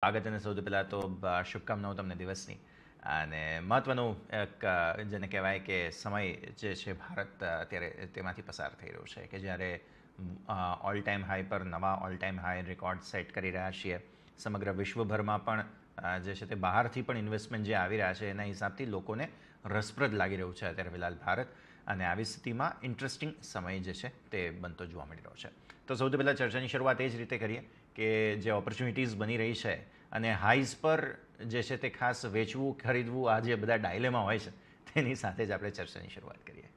સ્વાગત અને સૌથી પહેલાં તો શુભકામનાઓ તમને દિવસની અને મહત્ત્વનું એક જેને કહેવાય કે સમય જે છે ભારત અત્યારે તેમાંથી પસાર થઈ રહ્યો છે કે જ્યારે ઓલ ટાઈમ હાઈ પર નવા all time high record set કરી રહ્યા છીએ. સમગ્ર વિશ્વભરમાં પણ જે છે તે બહારથી પણ ઇન્વેસ્ટમેન્ટ જે આવી રહ્યા છે એના હિસાબથી લોકોને રસપ્રદ લાગી રહ્યું છે અત્યારે ફિલહાલ ભારત. અને આવી સ્થિતિમાં ઇન્ટરેસ્ટિંગ સમય જે છે તે બનતો જોવા મળી રહ્યો છે. તો સૌથી પહેલાં ચર્ચાની શરૂઆત એ જ રીતે કરીએ કે જે ઓપોર્ચ્યુનિટીઝ બની રહી છે અને હાઈઝ પર જે છે તે ખાસ વેચવું ખરીદવું આ જે બધા ડાયલેમાં હોય છે તેની સાથે જ આપણે ચર્ચાની શરૂઆત કરીએ.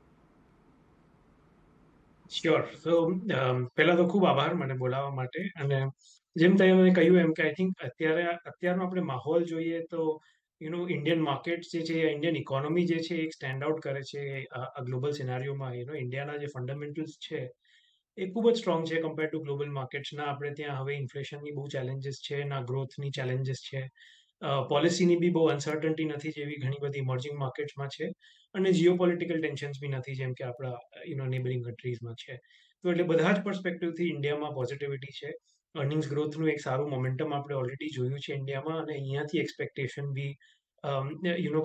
શ્યોર. સો પહેલા તો ખૂબ આભાર મને બોલાવવા માટે. અને જેમ તમે કહ્યું એમ કે આઈ થિંક અત્યારનો આપણે માહોલ જોઈએ તો ઇન્ડિયન માર્કેટ જે છે ઇન્ડિયન ઇકોનોમી જે છે એક સ્ટેન્ડ આઉટ કરે છે આ ગ્લોબલ સિનારીઓમાં. ઇન્ડિયાના જે ફંડામેન્ટલ્સ છે એ ખૂબ જ સ્ટ્રોંગ છે કમ્પેર ટુ ગ્લોબલ માર્કેટ્સ. ના આપણે ત્યાં હવે ઇન્ફ્લેશનની બહુ ચેલેન્જીસ છે, ના ગ્રોથની ચેલેન્જીસ છે, પોલિસીની બી બહુ અનસર્ટન્ટી નથી જેવી ઘણી બધી ઇમર્જિંગ માર્કેટ્સમાં છે. અને જીઓ પોલિટિકલ ટેન્શન્સ બી નથી જેમ કે આપણા નેબરિંગ કન્ટ્રીઝમાં છે. તો એટલે બધા જ પર્સપેક્ટિવથી ઇન્ડિયામાં પોઝિટિવિટી છે. અર્નિંગ્સ ગ્રોથનું એક સારું મોમેન્ટમ આપણે ઓલરેડી જોયું છે ઇન્ડિયામાં, અને અહીંયાથી એક્સપેક્ટેશન બી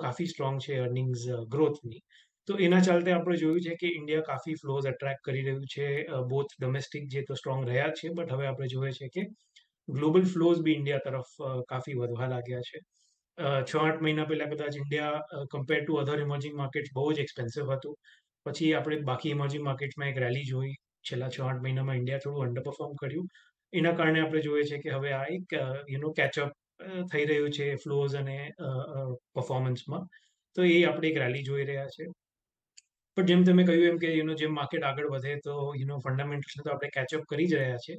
કાફી સ્ટ્રોંગ છે અર્નિંગ્સ ગ્રોથની. તો એના ચાલતે આપણે જોયું છે કે ઇન્ડિયા કાફી ફ્લોઝ અટ્રેક્ટ કરી રહ્યું છે. બોથ ડોમેસ્ટિક જે તો સ્ટ્રોંગ રહ્યા છે, બટ હવે આપણે જોઈએ છે કે ગ્લોબલ ફ્લોઝ બી ઇન્ડિયા તરફ કાફી વધવા લાગ્યા છે. 6-8 મહિના પહેલા કદાચ India compare to other emerging markets બહુ જ એક્સપેન્સિવ હતું. પછી આપણે બાકી ઇમર્જિંગ માર્કેટ્સમાં એક રેલી જોઈ. છેલ્લા 6-8 મહિનામાં ઇન્ડિયા થોડું અંડર પરફોર્મ કર્યું. એના કારણે આપણે જોઈએ છે કે હવે આ એક કેચઅપ થઈ રહ્યું છે ફ્લોઝ અને પરફોર્મન્સમાં. તો એ આપણે એક રેલી જોઈ રહ્યા છે. પણ જેમ તમે કહ્યું એમ કે જેમ માર્કેટ આગળ વધે તો ફંડામેન્ટલ્સને તો આપણે કેચઅપ કરી જ રહ્યા છે,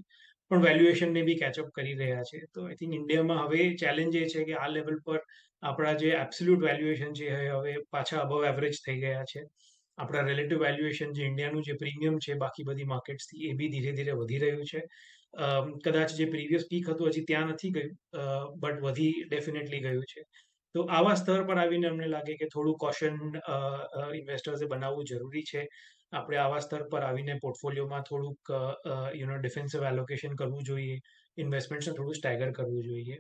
પણ વેલ્યુએશનને બી કેચઅપ કરી રહ્યા છે. તો આઈ થિંક ઇન્ડિયામાં હવે ચેલેન્જ એ છે કે આ લેવલ પર આપણા જે એબ્સોલ્યુટ વેલ્યુએશન છે એ હવે પાછા અબવ એવરેજ થઈ ગયા છે. આપણા રિલેટિવ વેલ્યુએશન જે ઇન્ડિયાનું જે પ્રીમિયમ છે બાકી બધી માર્કેટ્સથી એ બી ધીરે ધીરે વધી રહ્યું છે. કદાચ જે પ્રીવિયસ પીક હતું હજી ત્યાં નથી ગયું, બટ વધી ડેફિનેટલી ગયું છે. તો આવા સ્તર પર આવીને અમને લાગે કે થોડું કોશન ઇન્વેસ્ટર્સે બનાવવું જરૂરી છે. આપણે આવા સ્તર પર આવીને પોર્ટફોલિયોમાં થોડુંક ડિફેન્સિવ એલોકેશન કરવું જોઈએ, ઇન્વેસ્ટમેન્ટ્સને થોડું સ્ટેગર કરવું જોઈએ.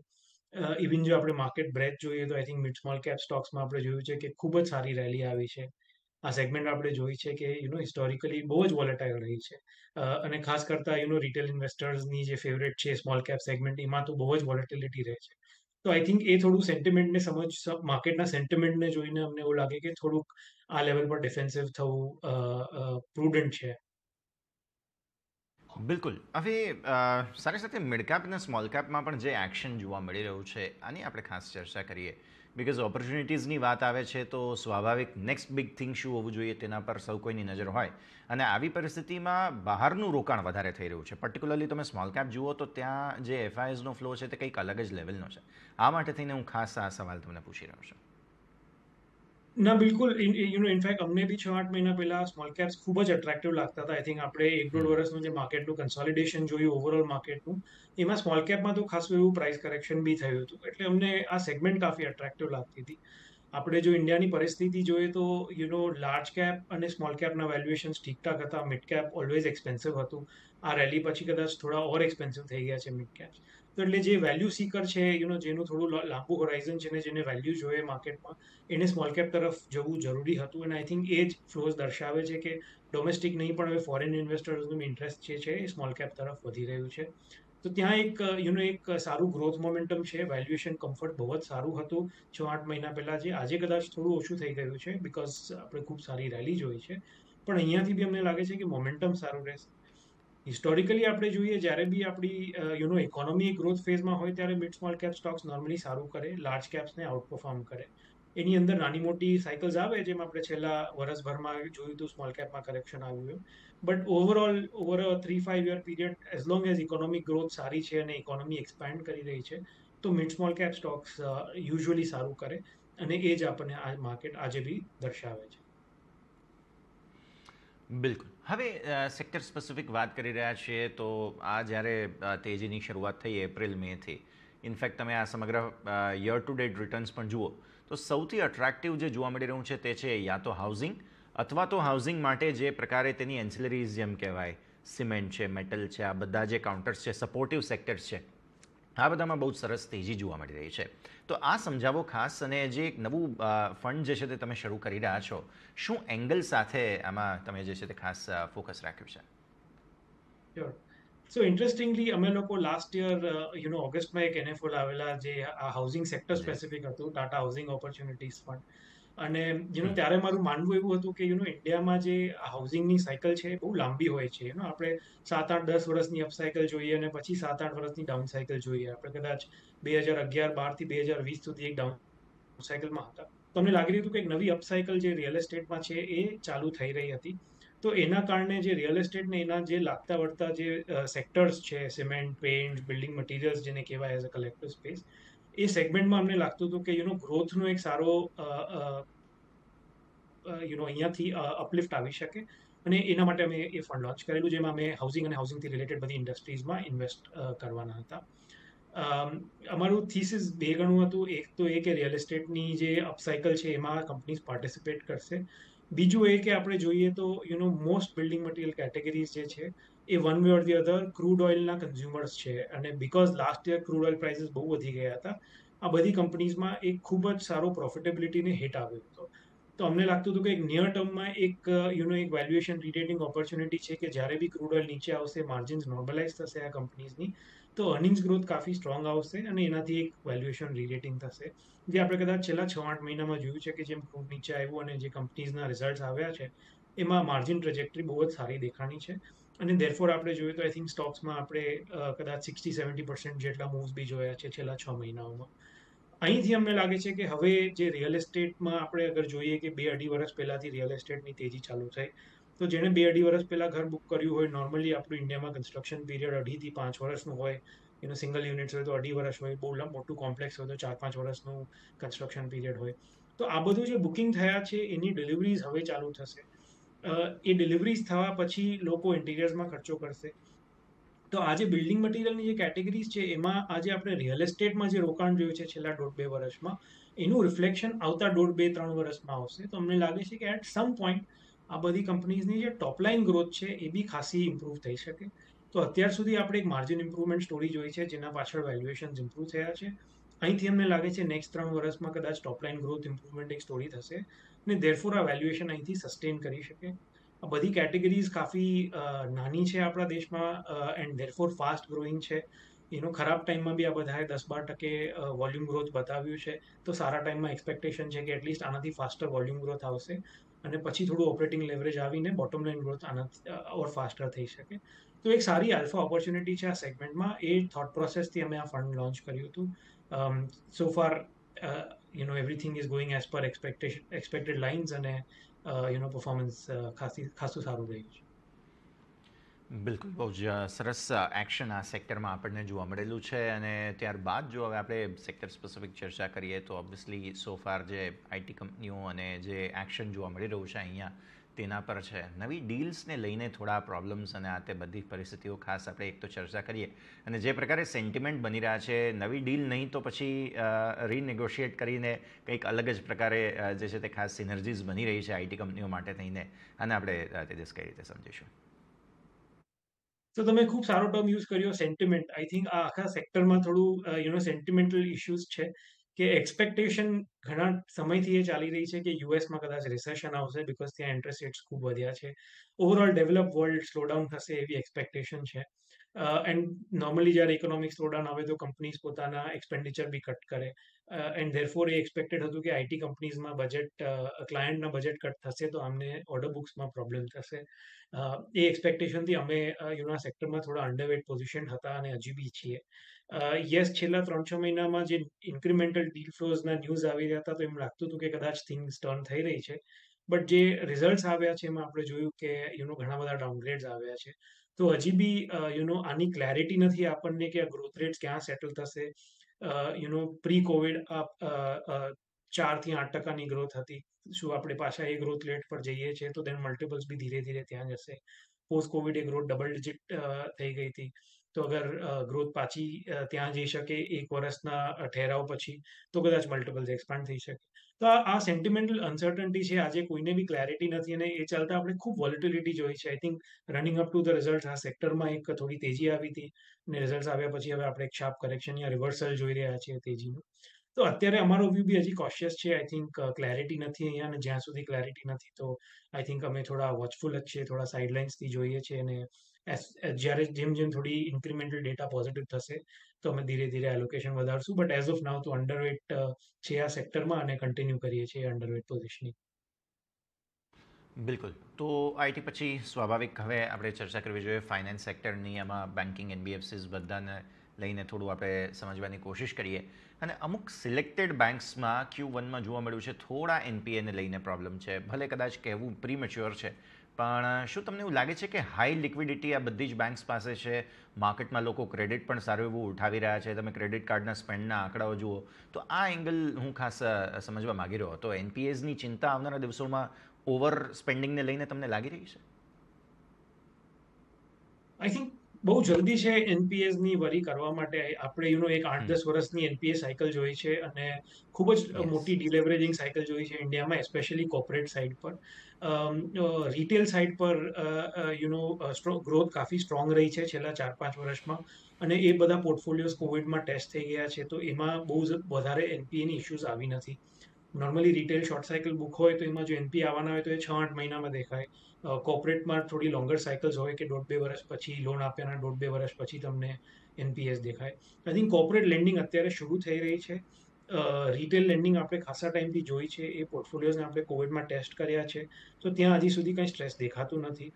ઇવન જો આપણે માર્કેટ બ્રેથ જોઈએ તો I think mid small cap સ્ટોક્સમાં આપણે જોયું છે કે ખૂબ જ સારી રેલી આવી છે. આ સેગમેન્ટ આપણે જોઈ છે કે હિસ્ટોરિકલી બહુ જ વોલેટાઇલ રહી છે. અને ખાસ કરતા રિટેલ ઇન્વેસ્ટર્સની જે ફેવરેટ છે સ્મોલ કેપ સેગમેન્ટ, એમાં તો બહુ જ વોલેટિલિટી રહે છે. તો આઈ થિંક એ થોડું સેન્ટિમેન્ટને માર્કેટના સેન્ટિમેન્ટને જોઈને અમને એવું લાગે કે થોડુંક આ લેવલ પર ડિફેન્સિવ થવું પ્રુડન્ટ છે. બિલકુલ. હવે સાથે સાથે મિડકેપ અને સ્મોલ કેપમાં પણ જે એક્શન જોવા મળી રહ્યું છે આની આપણે ખાસ ચર્ચા કરીએ. બિકોઝ ઓપોર્ચ્યુનિટીઝની વાત આવે છે તો સ્વાભાવિક નેક્સ્ટ બિગ થિંગ શું હોવું જોઈએ તેના પર સૌ કોઈની નજર હોય. અને આવી પરિસ્થિતિમાં બહારનું રોકાણ વધારે થઈ રહ્યું છે. પર્ટિક્યુલરલી તમે સ્મોલ કેપ જુઓ તો ત્યાં જે એફઆઈએસનો ફ્લો છે તે કંઈક અલગ જ લેવલનો છે. આ માટે થઈને હું ખાસ આ સવાલ તમને પૂછી રહ્યો છું. ના, બિલકુલ. ઇનફેક્ટ અમને બી 6-8 મહિના પહેલા સ્મોલ કેપ્સ ખૂબ જ અટ્રેક્ટિવ લાગતા હતા. આઈ થિંક આપણે એક દોઢ વર્ષનું જે માર્કેટનું કન્સોલિડેશન જોયું ઓવરઓલ માર્કેટનું, એમાં સ્મોલ કેપમાં તો ખાસું એવું પ્રાઇસ કરેક્શન બી થયું હતું. એટલે અમને આ સેગમેન્ટ કાફી અટ્રેક્ટિવ લાગતી હતી. આપણે જો ઇન્ડિયાની પરિસ્થિતિ જોઈએ તો લાર્જ કેપ અને સ્મોલ કેપના વેલ્યુએશન્સ ઠીકઠાક હતા. મિડ કેપ ઓલવેઝ એક્સપેન્સિવ હતું. આ રેલી પછી કદાચ થોડા ઓર એક્સપેન્સિવ થઈ ગયા છે મિડ કેપ્સ. તો એટલે જે વેલ્યુ સીકર છે, જેનું થોડું લાંબુ હોરાઇઝન છે ને જેને વેલ્યુ જોઈએ માર્કેટમાં, એને સ્મોલ કેપ તરફ જવું જરૂરી હતું. અને આઈ થિંક એ જ ફ્લોઝ દર્શાવે છે કે ડોમેસ્ટિક નહીં પણ હવે ફોરેન ઇન્વેસ્ટર્સનું ઇન્ટરેસ્ટ જે છે એ સ્મોલ કેપ તરફ વધી રહ્યું છે. તો ત્યાં એક સારું ગ્રોથ મોમેન્ટમ છે. વેલ્યુએશન કમ્ફર્ટ બહુ જ સારું હતું 6-8 મહિના પહેલા, જે આજે કદાચ થોડું ઓછું થઈ ગયું છે બિકોઝ આપણે ખૂબ સારી રેલી જોઈ છે. પણ અહીંયાથી બી અમને લાગે છે કે મોમેન્ટમ સારું રહેશે. હિસ્ટોરિકલી આપણે જોઈએ જ્યારે બી આપણી ઇકોનોમી ગ્રોથ ફેઝમાં હોય ત્યારે mid small cap stocks normally સારું કરે, લાર્જ કેપ્સને આઉટ પરફોર્મ કરે. એની અંદર નાની મોટી સાયકલ્સ આવે જેમ આપણે છેલ્લા વર્ષભરમાં જોયું હતું સ્મોલ કેપમાં કરેક્શન આવ્યું. But overall over a 3-5 year period, as long as economic growth સારી છે અને ઇકોનોમી એક્સપેન્ડ કરી રહી છે, તો mid small cap stocks usually સારું કરે. અને એ જ આપણને આ માર્કેટ આજે બી દર્શાવે છે. બિલકુલ. હવે સેક્ટર સ્પેસિફિક વાત કરી રહ્યા છીએ તો આ જ્યારે તેજીની શરૂઆત થઈ એપ્રિલ મેથી, ઇનફેક્ટ તમે આ સમગ્ર યર ટુ ડેટ રિટર્ન્સ પણ જુઓ તો સૌથી અટ્રેક્ટિવ જે જોવા મળી રહ્યું છે તે છે યા તો હાઉસિંગ, અથવા તો હાઉસિંગ માટે જે પ્રકારે તેની એન્સિલરીઝ જેમ કહેવાય સિમેન્ટ છે, મેટલ છે, આ બધા જે કાઉન્ટર્સ છે, સપોર્ટિવ સેક્ટર્સ છે આ બધામાં બહુ જ સરસ તેજી જોવા મળી રહી છે. તો આ સમજાવો ખાસ, અને જે એક નવું ફંડ જે છે તે તમે શરૂ કરી રહ્યા છો, શું એંગલ સાથે આમાં તમે જે છે તે ખાસ ફોકસ રાખ્યું છે? Sure. સો ઇન્ટરેસ્ટિંગલી અમે લોકો લાસ્ટ યર ઓગસ્ટમાં એક એનએફઓ લાવેલા જે આ હાઉસિંગ સેક્ટર જી. સ્પેસિફિક હતું, ટાટા હાઉસિંગ ઓપોર્ચ્યુનિટીઝ ફંડ. અને હમ. ત્યારે મારું માનવું એવું હતું કે ઇન્ડિયામાં જે હાઉસિંગની સાયકલ છે એ બહુ લાંબી હોય છે. આપણે 7, 8, 10 વર્ષની અપ સાયકલ જોઈએ અને પછી 7, 8 વર્ષની ડાઉન સાયકલ જોઈએ. આપણે કદાચ 2011-12 થી 2020 સુધી એક ડાઉન સાયકલમાં હતા. તો અમને લાગી રહ્યું હતું કે એક નવી અપ સાયકલ જે રિયલ એસ્ટેટમાં છે એ ચાલુ થઈ રહી હતી. તો એના કારણે જે રિયલ એસ્ટેટ ને એના જે લાગતા વળતા જે સેક્ટર્સ છે, સિમેન્ટ, પેન્ટ, બિલ્ડિંગ મટીરિયલ્સ જેને કહેવાય એઝ અ કલેક્ટિવ સ્પેસ, એ સેગમેન્ટમાં અમને લાગતું હતું કે ગ્રોથનો એક સારો અહીંયાથી અપલિફ્ટ આવી શકે. અને એના માટે અમે એ ફંડ લોન્ચ કરેલું, જેમાં અમે હાઉસિંગ અને હાઉસિંગથી રિલેટેડ બધી ઇન્ડસ્ટ્રીઝમાં ઇન્વેસ્ટ કરવાના હતા. અમારું થીસિસ બે ગણું હતું. એક તો એ કે રિયલ એસ્ટેટની જે અપસાયકલ છે એમાં કંપનીઝ પાર્ટિસિપેટ કરશે. બીજું એ કે આપણે જોઈએ તો મોસ્ટ બિલ્ડિંગ મટીરિયલ કેટેગરીઝ જે છે એ one way or the other crude ઓઇલના કન્ઝ્યુમર્સ છે. અને because last year crude oil prices બહુ વધી ગયા હતા, આ બધી કંપનીઝમાં એક ખૂબ જ સારો પ્રોફિટેબિલિટીને હિટ આવ્યો હતો. તો અમને લાગતું હતું કે એક નિયર ટર્મમાં એક એક વેલ્યુએશન રીરેટિંગ ઓપોર્ચ્યુનિટી છે કે જ્યારે બી ક્રૂડ ઓઇલ નીચે આવશે, માર્જિન્સ નોર્મલાઇઝ થશે આ કંપનીઝની, તો અર્નિંગ્સ ગ્રોથ કાફી સ્ટ્રોંગ આવશે અને એનાથી એક વેલ્યુએશન રીરેટિંગ થશે. જે આપણે કદાચ છેલ્લા 6-8 મહિનામાં જોયું છે કે જેમ ક્રૂડ નીચે આવ્યું અને જે કંપનીઝના રિઝલ્ટ આવ્યા છે એમાં માર્જિન ટ્રેજેક્ટરી બહુ જ સારી દેખાણી છે. અને ધેરફોર આપણે જોઈએ તો આઈ થિંક સ્ટોક્સમાં આપણે કદાચ 60-70% જેટલા મૂવ્સ બી જોયા છે છેલ્લા 6 મહિનાઓમાં. અહીંથી અમને લાગે છે કે હવે જે રિયલ એસ્ટેટમાં આપણે અગર જોઈએ કે 2-2.5 વર્ષ પહેલાથી રિયલ એસ્ટેટની તેજી ચાલુ થઈ, તો જેણે 2-2.5 વર્ષ પહેલા ઘર બુક કર્યું હોય, નોર્મલી આપણું ઇન્ડિયામાં કન્સ્ટ્રક્શન પીરિયડ 2.5 થી 5 વર્ષનું હોય. સિંગલ યુનિટ્સ હોય તો 2.5 વર્ષ હોય, બહુ મોટું કોમ્પ્લેક્સ હોય તો 4-5 વર્ષનું કન્સ્ટ્રક્શન પીરિયડ હોય. તો આ બધું જે બુકિંગ થયા છે એની ડિલિવરીઝ હવે ચાલુ થશે. એ ડિલિવરીઝ થવા પછી લોકો ઇન્ટિરિયર્સમાં ખર્ચો કરશે. તો આજે બિલ્ડિંગ મટીરિયલની જે કેટેગરીઝ છે એમાં આજે આપણે રિયલ એસ્ટેટમાં જે રોકાણ જોયું છે છેલ્લા 1.5-2 વર્ષમાં, એનું રિફ્લેક્શન આવતા 1.5-2-3 વર્ષમાં આવશે. તો અમને લાગે છે કે એટ સમ પોઈન્ટ આ બધી કંપનીઝની જે ટોપલાઇન ગ્રોથ છે એ બી ખાસી ઇમ્પ્રૂવ થઈ શકે. તો અત્યાર સુધી આપણે એક માર્જિન ઇમ્પ્રુવમેન્ટ સ્ટોરી જોઈ છે જેના પાછળ વેલ્યુએશન ઇમ્પ્રૂવ થયા છે. અહીંથી અમને લાગે છે નેક્સ્ટ 3 વર્ષમાં કદાચ ટોપલાઇન ગ્રોથ ઇમ્પ્રુવમેન્ટ એક સ્ટોરી થશે અને ધેરફોર આ વેલ્યુએશન અહીંથી સસ્ટેન કરી શકે. આ બધી કેટેગરીઝ કાફી નાની છે આપણા દેશમાં એન્ડ ધેરફોર ફાસ્ટ ગ્રોઈંગ છે. ખરાબ ટાઈમમાં બી આ બધાએ 10-12% વોલ્યુમ ગ્રોથ બતાવ્યું છે. તો સારા ટાઈમમાં એક્સપેક્ટેશન છે કે એટલીસ્ટ આનાથી ફાસ્ટર વોલ્યુમ ગ્રોથ આવશે અને પછી થોડું ઓપરેટિંગ લેવરેજ આવીને બોટમ લાઇન ગ્રોથ આનાથી ઓર ફાસ્ટર થઈ શકે. તો એક સારી આલ્ફા ઓપોર્ચ્યુનિટી છે આ સેગમેન્ટમાં. એ થોટ પ્રોસેસથી અમે આ ફંડ લોન્ચ કર્યું હતું. સો far everything is going as per expected lines અને પરફોર્મન્સ ખાસું સારું રહ્યું છે. બિલકુલ, બહુ જ સરસ એક્શન આ સેક્ટરમાં આપણને જોવા મળેલું છે. અને ત્યારબાદ જો હવે આપણે સેક્ટર સ્પેસિફિક ચર્ચા કરીએ તો ઓબ્વિયસલી સોફાર જે આઈટી કંપનીઓ અને જે એક્શન જોવા મળી રહ્યું છે અહીંયા, તેના પર છે. નવી ડીલ્સને લઈને થોડા પ્રોબ્લેમ્સ અને આ તે બધી પરિસ્થિતિઓ ખાસ આપણે એક તો ચર્ચા કરીએ. અને જે પ્રકારે સેન્ટિમેન્ટ બની રહ્યા છે, નવી ડીલ નહીં તો પછી રીનેગોશિએટ કરીને કંઈક અલગ જ પ્રકારે જે છે તે ખાસ સિનર્જીસ બની રહી છે આઈટી કંપનીઓ માટે થઈને, અને આપણે તેજસ કઈ રીતે સમજીશું? તો તમે ખૂબ સારો ટર્મ યુઝ કર્યો, સેન્ટિમેન્ટ. આઈ થિંક આ આખા સેક્ટરમાં થોડું સેન્ટિમેન્ટલ ઇશ્યુઝ છે કે એક્સપેક્ટેશન ઘણા સમયથી એ ચાલી રહી છે કે યુએસમાં કદાચ રિસેશન આવશે બિકોઝ ત્યાં ઇન્ટરેસ્ટ રેટ્સ ખૂબ વધ્યા છે. ઓવરઓલ ડેવલપ વર્લ્ડ સ્લોડાઉન થશે એવી એક્સપેક્ટેશન છે. એન્ડ નોર્મલી જ્યારે ઇકોનોમિક સ્લોડાઉન આવે તો કંપનીઝ પોતાના એક્સપેન્ડિચર બી કટ કરે. એન્ડ ધેરફોર એ એક્સપેક્ટેડ હતું કે આઈટી કંપનીઝમાં ક્લાયન્ટના બજેટ કટ થશે તો અમને ઓર્ડર બુક્સમાં પ્રોબ્લેમ થશે. એ એક્સપેક્ટેશનથી અમે સેક્ટરમાં થોડા અંડરવેટ પોઝિશન હતા અને હજી બી છીએ. યસ, છેલ્લા 3-6 મહિનામાં જે ઇન્ક્રિમેન્ટલ ડીલ ફ્લોઝના ન્યૂઝ આવી રહ્યા હતા તો એમ લાગતું હતું કે કદાચ થિંગ્સ ટર્ન થઈ રહી છે. બટ જે રિઝલ્ટ્સ આવ્યા છે એમાં આપણે જોયું કે ઘણા બધા ડાઉનગ્રેડ્સ આવ્યા છે. તો હજી બી આની ક્લેરિટી નથી આપણને કે આ ગ્રોથ રેટ્સ ક્યાં સેટલ થશે. પ્રી કોવિડ 4-8% ગ્રોથ હતી. શું આપણે પાછા એ ગ્રોથ રેટ પર જઈએ છીએ તો તેના મલ્ટિપલ્સ બી ધીરે ધીરે ત્યાં જશે. પોસ્ટ કોવિડ એ ગ્રોથ ડબલ ડિજિટ થઈ ગઈ હતી. તો અગર ગ્રોથ પાછી ત્યાં જઈ શકે એક વર્ષના ઠહેરાવ પછી, તો કદાચ મલ્ટિપલ્સ એક્સપાન્ડ થઈ શકે. તો આ સેન્ટિમેન્ટલ અનસર્ટનિટી છે, આજે કોઈને બી ક્લેરિટી નથી, અને એ ચાલતા આપણે ખૂબ વોલેટિલિટી જોઈ છે. I think running up to the result આ સેક્ટરમાં એક થોડી તેજી આવી હતી, અને રિઝલ્ટ આવ્યા પછી હવે આપણે એક શાર્પ કરેક્શન યા રિવર્સલ જોઈ રહ્યા છીએ તેજીનું. તો અત્યારે અમારો વ્યૂ બી હજી કોશિયસ છે. આઈ થિંક ક્લેરિટી નથી અહીંયા, અને જ્યાં સુધી ક્લેરિટી નથી તો આઈ થિંક અમે થોડા વોચફુલ જ છીએ, થોડા સાઇડલાઇન્સથી જોઈએ છીએ, અને જ્યારે જેમ જેમ થોડી ઇન્ક્રીમેન્ટલ ડેટા પોઝિટિવ થશે તો અમે ધીરે ધીરે એલોકેશન વધારશું. બટ એઝ ઓફ નાઉ તો અંડરવેટ છે આ સેક્ટરમાં, અને કન્ટિન્યુ કરીએ છીએ અંડરવેટ પોઝિશનિંગ. બિલકુલ. તો આઈટી પછી સ્વાભાવિક હવે આપણે ચર્ચા કરવી જોઈએ ફાઇનાન્સ સેક્ટરની. એમાં બેન્કિંગ, એનબીએફસીસ બધાને લઈને થોડું આપણે સમજવાની કોશિશ કરીએ. અને અમુક સિલેક્ટેડ બેન્ક્સમાં Q1માં જોવા મળ્યું છે થોડા એનપીએને લઈને પ્રોબ્લેમ છે. ભલે કદાચ કહેવું પ્રીમેચ્યોર છે, પણ શું તમને એવું લાગે છે કે હાઈ લિક્વિડિટી આ બધી જ બેન્ક્સ પાસે છે? માર્કેટમાં લોકો ક્રેડિટ પણ સારું એવું ઉઠાવી રહ્યા છે. તમે ક્રેડિટ કાર્ડના સ્પેન્ડના આંકડાઓ જુઓ તો આ એંગલ હું ખાસ સમજવા માગી રહ્યો હતો. એનપીએસની ચિંતા આવનારા દિવસોમાં ઓવર સ્પેન્ડિંગને લઈને તમને લાગી રહી છે? આઈ થિંક બહુ જલ્દી છે એનપીએસની વરી કરવા માટે. આપણે એક 8-10 વર્ષની એનપીએસ સાયકલ જોઈ છે, અને ખૂબ જ મોટી ડિલેવરેજિંગ સાયકલ જોઈ છે ઇન્ડિયામાં, એસ્પેશિયલી કોર્પોરેટ સાઇડ પર. રિટેલ સાઇડ પર ગ્રોથ કાફી સ્ટ્રોંગ રહી છે છેલ્લા 4-5 વર્ષમાં, અને એ બધા પોર્ટફોલિયોઝ કોવિડમાં ટેસ્ટ થઈ ગયા છે, તો એમાં બહુ વધારે એનપીએની ઇશ્યુઝ આવી નથી. Normally retail short cycle book હોય તો એમાં જો એનપી આવવાના હોય તો એ 6-8 મહિનામાં દેખાય. કોર્પોરેટમાં થોડી લોંગર સાયકલ્સ હોય કે 1.5-2 વર્ષ પછી લોન આપ્યાના 1.5-2 વર્ષ પછી તમને એનપીએસ દેખાય. આઈ થિંક કોર્પોરેટ લેન્ડિંગ અત્યારે શરૂ થઈ રહી છે. રિટેલ લેન્ડિંગ આપણે ખાસા ટાઈમથી જોઈ છે, એ પોર્ટફોલિયોઝને આપણે કોવિડમાં ટેસ્ટ કર્યા છે, તો ત્યાં હજી સુધી કંઈ સ્ટ્રેસ દેખાતું નથી.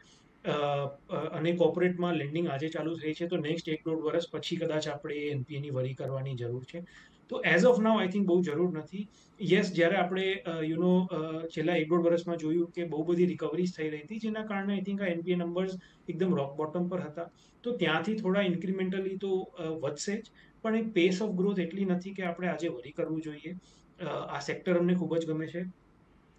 અને કોર્પોરેટમાં લેન્ડિંગ આજે ચાલુ થઈ છે, તો નેક્સ્ટ 1-1.5 વર્ષ પછી કદાચ આપણે એનપીએની વરી કરવાની જરૂર છે. તો as of now I think બહુ જરૂર નથી. યસ, જ્યારે આપણે છેલ્લા 1-1.5 વર્ષમાં જોયું કે બહુ બધી રિકવરીઝ થઈ રહી હતી, જેના કારણે આઈ થિંક આ એનપીએ નંબર્સ એકદમ રોક બોટમ પર હતા, તો ત્યાંથી થોડા ઇન્ક્રીમેન્ટલી તો વધશે જ, પણ એક પેસ ઓફ ગ્રોથ એટલી નથી કે આપણે આજે વરી કરવું જોઈએ. આ સેક્ટર અમને ખૂબ જ ગમે છે.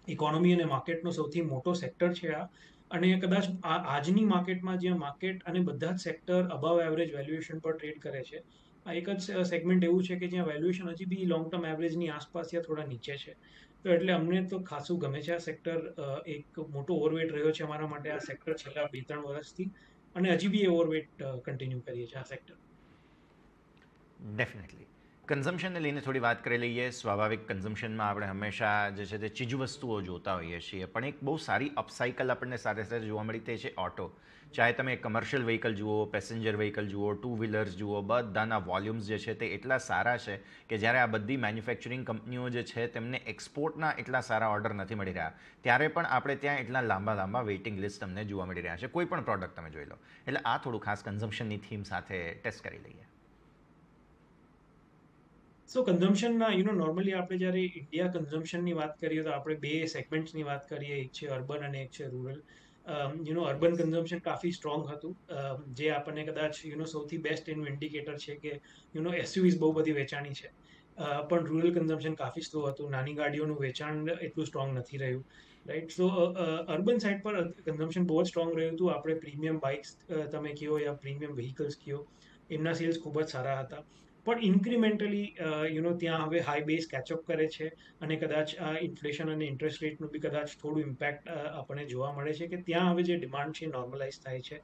ઇકોનોમી અને માર્કેટનો સૌથી મોટો સેક્ટર છે આ, અને કદાચ આજની માર્કેટમાં જ્યાં માર્કેટ અને બધા જ સેક્ટર અબાવ એવરેજ વેલ્યુએશન પર ટ્રેડ કરે છે, આ એક જ સેગમેન્ટ એવું છે કે જ્યાં વેલ્યુએશન હજી બી લોંગ ટર્મ એવરેજની આસપાસ યા થોડા નીચે છે. તો એટલે અમને તો ખાસું ગમે છે આ સેક્ટર. એક મોટો ઓવરવેટ રહ્યો છે અમારા માટે આ સેક્ટર છેલ્લા 2-3 વર્ષથી, અને હજી બી એ ઓવરવેટ કન્ટિન્યુ કરીએ છીએ આ સેક્ટર. ડેફિનેટલી. કન્ઝમ્પશનને લઈને થોડી વાત કરી લઈએ. સ્વાભાવિક કન્ઝમ્પશનમાં આપણે હંમેશા જે છે તે ચીજવસ્તુઓ જોતા હોઈએ છીએ, પણ એક બહુ સારી અપસાઇકલ આપણને સાથે સાથે જોવા મળી તે છે ઓટો. ચાહે તમે કમર્શિયલ વ્હીકલ જુઓ, પેસેન્જર વ્હીકલ જુઓ, ટુ વ્હીલર્સ જુઓ, બધાના વોલ્યુમ્સ જે છે તે એટલા સારા છે કે જ્યારે આ બધી મેન્યુફેક્ચરિંગ કંપનીઓ જે છે તેમને એક્સપોર્ટના એટલા સારા ઓર્ડર નથી મળી રહ્યા, ત્યારે પણ આપણે ત્યાં એટલા લાંબા લાંબા વેઇટિંગ લિસ્ટ તમને જોવા મળી રહ્યા છે. કોઈ પણ પ્રોડક્ટ તમે જોઈ લો. એટલે આ થોડું ખાસ કન્ઝમ્પશનની થીમ સાથે ટેસ્ટ કરી લઈએ. સો કન્ઝમ્પશનના નોર્મલી આપણે જ્યારે ઇન્ડિયા કન્ઝમ્પશનની વાત કરીએ તો આપણે બે સેગમેન્ટ્સની વાત કરીએ, એક છે અર્બન અને એક છે રૂરલ. અર્બન કન્ઝમ્પશન કાફી સ્ટ્રોંગ હતું, જે આપણને કદાચ સૌથી બેસ્ટ એનું ઇન્ડિકેટર છે કે એસયુવીઝ બહુ બધી વેચાણી છે. પણ રૂરલ કન્ઝમ્પશન કાફી સ્લો હતું, નાની ગાડીઓનું વેચાણ એટલું સ્ટ્રોંગ નથી રહ્યું, રાઈટ. સો અર્બન સાઇડ પર કન્ઝમ્પશન બહુ જ સ્ટ્રોંગ રહ્યું હતું. આપણે પ્રીમિયમ બાઇક્સ તમે કહો યા પ્રીમિયમ વ્હીકલ્સ કહો, એમના સેલ્સ ખૂબ જ સારા હતા. પણ ઇન્ક્રીમેન્ટલી ત્યાં હવે હાઈ બેઝ કેચઅપ કરે છે, અને કદાચ ઇન્ફ્લેશન અને ઇન્ટરેસ્ટ રેટનું બી કદાચ થોડું ઇમ્પેક્ટ આપણને જોવા મળે છે કે ત્યાં હવે જે ડિમાન્ડ છે નોર્મલાઇઝ થાય છે,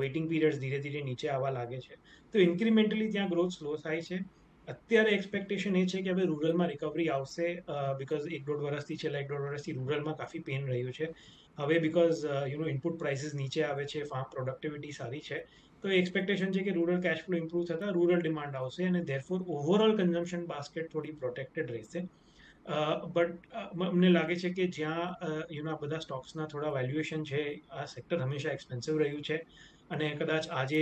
વેઇટિંગ પીરિયડ્સ ધીરે ધીરે નીચે આવવા લાગે છે, તો ઇન્ક્રીમેન્ટલી ત્યાં ગ્રોથ સ્લો થાય છે. અત્યારે એક્સપેક્ટેશન એ છે કે હવે રૂરલમાં રિકવરી આવશે, બિકોઝ 1-1.5 વર્ષથી છેલ્લા 1-1.5 વર્ષથી રૂરલમાં કાફી પેન રહ્યું છે. હવે બિકોઝ ઇનપુટ પ્રાઇસીસ નીચે આવે છે, ફાર્મ પ્રોડક્ટિવિટી સારી છે, તો એક્સપેક્ટેશન છે કે રૂરલ કેશ ફ્લો ઇમ્પ્રૂવ થતાં રૂરલ ડિમાન્ડ આવશે, અને ધેરફોર ઓવરઓલ કન્ઝમ્પશન બાસ્કેટ થોડી પ્રોટેક્ટેડ રહેશે. બટ અમને લાગે છે કે જ્યાં આ બધા સ્ટોક્સના થોડા વેલ્યુએશન છે, આ સેક્ટર હંમેશા એક્સપેન્સિવ રહ્યું છે, અને કદાચ આજે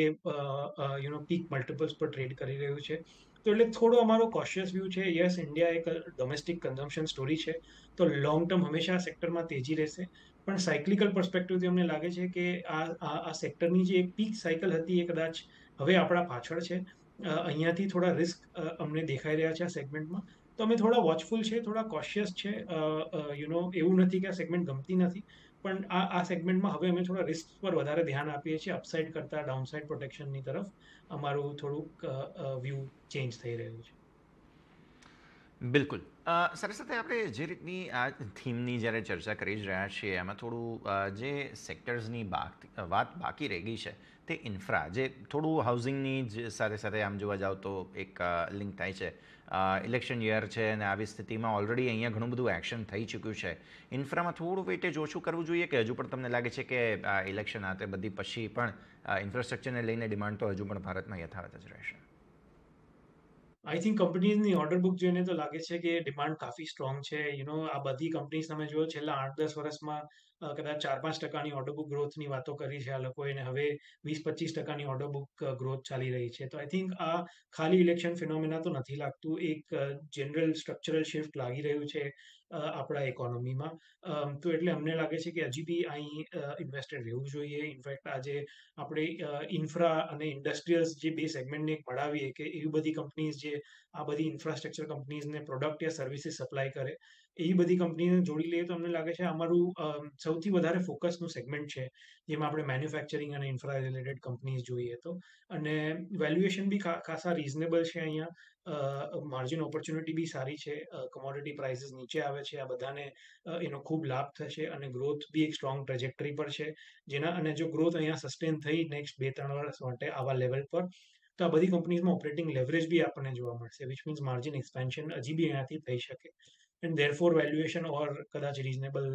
પીક મલ્ટિપલ્સ પર ટ્રેડ કરી રહ્યું છે. તો એટલે થોડો અમારો કોશિયસ વ્યૂ છે. યસ, ઇન્ડિયા એક ડોમેસ્ટિક કન્ઝમ્પશન સ્ટોરી છે, તો લોંગ ટર્મ હંમેશા આ સેક્ટરમાં તેજી રહેશે. પણ સાયક્લિકલ પર્સપેક્ટિવથી અમને લાગે છે કે આ સેક્ટરની જે એક પીક સાયકલ હતી એ કદાચ હવે આપણા પાછળ છે, અહીંયાથી થોડા રિસ્ક અમને દેખાઈ રહ્યા છે આ સેગમેન્ટમાં. તો અમે થોડા વોચફુલ છે, થોડા કોશિયસ છે. એવું નથી કે આ સેગમેન્ટ ગમતી નથી, પણ આ સેગમેન્ટમાં હવે અમે થોડા રિસ્ક પર વધારે ધ્યાન આપીએ છીએ. અપસાઇડ કરતાં ડાઉનસાઇડ પ્રોટેક્શનની તરફ અમારું થોડુંક વ્યૂ ચેન્જ થઈ રહ્યું છે. બિલકુલ. સાથે સાથે આપણે જે રીતની આ થીમની જ્યારે ચર્ચા કરી જ રહ્યા છીએ એમાં થોડું જે સેક્ટર્સની વાત બાકી રહી ગઈ છે તે ઇન્ફ્રા, જે થોડું હાઉસિંગની જ સાથે સાથે આમ જોવા જાવ તો એક લિંક થાય છે. ઇલેક્શન યર છે અને આવી સ્થિતિમાં ઓલરેડી અહીંયા ઘણું બધું એક્શન થઈ ચૂક્યું છે. ઇન્ફ્રામાં થોડું વેટેજ ઓછું કરવું જોઈએ કે હજુ પણ તમને લાગે છે કે ઇલેક્શન આ તે બધી પછી પણ ઇન્ફ્રાસ્ટ્રક્ચરને લઈને ડિમાન્ડ તો હજુ પણ ભારતમાં યથાવત જ રહેશે? આઈ થિંક કંપનીઝની ઓર્ડર બુક જોઈને તો લાગે છે કે ડિમાન્ડ કાફી સ્ટ્રોંગ છે. આ બધી કંપનીઝ તમે જુઓ છેલ્લા 8-10 વર્ષમાં કદાચ 4-5% ઓર્ડર બુક ગ્રોથની વાતો કરી છે આ લોકોએ, અને હવે 20-25% ઓર્ડર બુક ગ્રોથ ચાલી રહી છે. તો આઈ થિંક આ ખાલી ઇલેક્શન ફિનોમિના તો નથી લાગતું, એક જનરલ સ્ટ્રક્ચરલ શિફ્ટ લાગી રહ્યું છે આપણા ઇકોનોમીમાં. તો એટલે અમને લાગે છે કે હજી બી અહીં ઇન્વેસ્ટેડ રહેવું જોઈએ. ઇનફેક્ટ આજે આપણે ઇન્ફ્રા અને ઇન્ડસ્ટ્રીયલ્સ જે બે સેગમેન્ટને ભણાવીએ કે એવી બધી કંપનીઝ જે આ બધી ઇન્ફ્રાસ્ટ્રક્ચર કંપનીઝને પ્રોડક્ટ યા સર્વિસીસ સપ્લાય કરે, એવી બધી કંપનીને જોડી લઈએ તો અમને લાગે છે અમારું સૌથી વધારે ફોકસનું સેગમેન્ટ છે, જેમાં આપણે મેન્યુફેક્ચરિંગ અને ઇન્ફ્રા રિલેટેડ કંપનીઝ જોઈએ તો. અને વેલ્યુએશન બી ખાસા રિઝનેબલ છે અહીંયા. માર્જિન ઓપોર્ચ્યુનિટી બી સારી છે. કમોડિટી પ્રાઇસીસ નીચે આવે છે, આ બધાને એનો ખૂબ લાભ થશે, અને ગ્રોથ બી એક સ્ટ્રોંગ ટ્રેજેક્ટરી પર છે. અને જો ગ્રોથ અહીંયા સસ્ટેન થઈ નેક્સ્ટ 2-3 વર્ષ માટે આવા લેવલ પર, તો આ બધી કંપનીઝમાં ઓપરેટિંગ લેવરેજ બી આપણને જોવા મળશે, વિચ મીન્સ માર્જિન એક્સપેન્શન હજી બી એનાથી થઈ શકે. એન્ડ ધેરફોર વેલ્યુએશન ઓર કદાચ રિઝનેબલ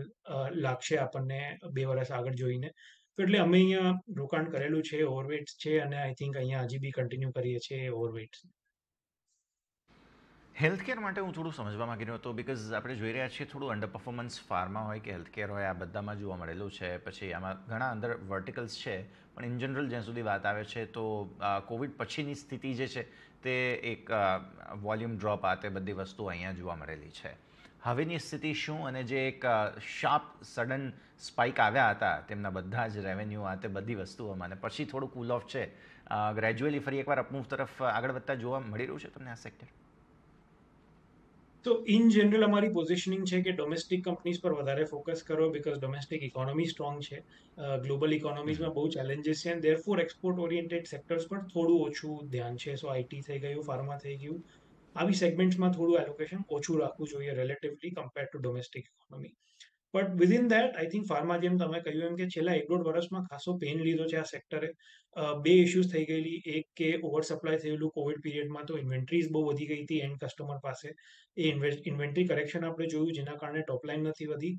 લાગશે આપણને 2 વર્ષ આગળ જોઈને. તો એટલે અમે અહીંયા રોકાણ કરેલું છે, ઓવરવેટ્સ છે, અને આઈ થિંક અહીંયા હજી બી કન્ટિન્યુ કરીએ છીએ ઓવરવેટ્સ. હેલ્થકેર માટે હું થોડું સમજવા માંગી રહ્યો હતો, બિકોઝ આપણે જોઈ રહ્યા છીએ થોડું અંડર પરફોર્મન્સ ફાર્મા હોય કે હેલ્થકેર હોય, આ બધામાં જોવા મળેલું છે. પછી આમાં ઘણા અંદર વર્ટિકલ્સ છે, પણ ઇન જનરલ જ્યાં સુધી વાત આવે છે તો કોવિડ પછીની સ્થિતિ જે છે તે એક વોલ્યુમ ડ્રોપ આ તે બધી વસ્તુઓ અહીંયા જોવા મળેલી છે. હવેની સ્થિતિ શું, અને જે એક શાર્પ સડન સ્પાઇક આવ્યા હતા તેમના બધા જ રેવન્યુ આ તે બધી વસ્તુઓમાં, અને પછી થોડું કૂલ ઓફ છે, ગ્રેજ્યુઅલી ફરી એકવાર અપમૂવ તરફ આગળ વધતા જોવા મળી રહ્યું છે તમને આ સેક્ટર? તો ઇન જનરલ અમારી પોઝિશનિંગ છે કે ડોમેસ્ટિક કંપનીઝ પર વધારે ફોકસ કરો, બીકોઝ ડોમેસ્ટિક ઇકોનોમી સ્ટ્રોંગ છે. ગ્લોબલ ઇકોનોમીઝમાં બહુ ચેલેન્જીસ છે, and therefore export oriented sectors પર થોડું ઓછું ધ્યાન છે. સો આઈટી થઈ ગયું, ફાર્મા થઈ ગયું, આવી સેગમેન્ટ્સમાં થોડું એલોકેશન ઓછું રાખવું જોઈએ relatively compare to domestic economy. But within that I think pharma, જેમ તમે કહ્યું એમ, કે છેલ્લા 1-1.5 વર્ષમાં ખાસો પેન લીધો છે આ સેક્ટરે. બે ઇશ્યુઝ થઈ ગયેલી. એક કે ઓવર સપ્લાય થયેલું કોવિડ પીરિયડમાં, તો ઇન્વેન્ટ્રીઝ બહુ વધી ગઈ હતી એન્ડ કસ્ટમર પાસે. એ ઇન્વેન્ટરી કરેક્શન આપણે જોયું, જેના કારણે ટોપલાઇન નથી વધી,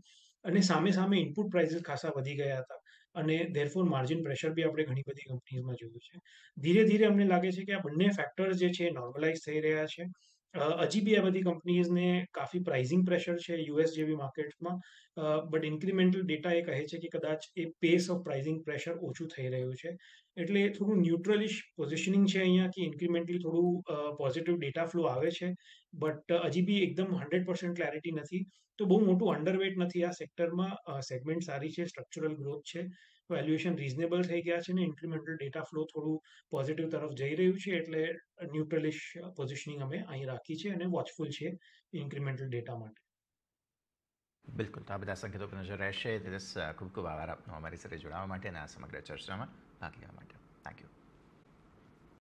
અને સામે સામે ઇનપુટ પ્રાઇસીસ ખાસા વધી ગયા હતા, અને ધેરફોર માર્જિન પ્રેશર બી આપણે ઘણી બધી કંપનીઝમાં જોયું છે. ધીરે ધીરે અમને લાગે છે કે આ બંને ફેક્ટર્સ જે છે નોર્મલાઇઝ થઈ રહ્યા છે. હજી બી આ બધી કંપનીઝને કાફી પ્રાઇઝિંગ પ્રેશર છે યુએસ જેવી માર્કેટ્સમાં, બટ ઇન્ક્રિમેન્ટલ ડેટા એ કહે છે કે કદાચ એ પેસ ઓફ પ્રાઇઝિંગ પ્રેશર ઓછું થઈ રહ્યું છે. એટલે થોડું ન્યુટ્રલિશ પોઝિશનિંગ છે અહીંયા, કે ઇન્ક્રિમેન્ટલી થોડું પોઝિટિવ ડેટા ફ્લો આવે છે, બટ હજી બી એકદમ 100% ક્લેરિટી નથી. તો બહુ મોટું અંડરવેટ નથી આ સેક્ટરમાં. સેગમેન્ટ સારી છે, સ્ટ્રક્ચરલ ગ્રોથ છે, વેલ્યુએશન રિઝનેબલ થઈ ગયા છે, ને ઇન્ક્રિમેન્ટલ ડેટા ફ્લો થોડું પોઝિટિવ તરફ જઈ રહ્યું છે. એટલે ન્યુટ્રલિશ પોઝિશનિંગ અમે અહીં રાખી છે, અને વોચફુલ છે ઇન્ક્રિમેન્ટલ ડેટા માટે. બિલકુલ. તો આ બધા સંકેતો પર નજર રહેશે. તેજસ, ખૂબ ખૂબ આભાર આપનો અમારી સાથે જોડાવા માટે અને આ સમગ્ર ચર્ચામાં ભાગ લેવા માટે. Thank you.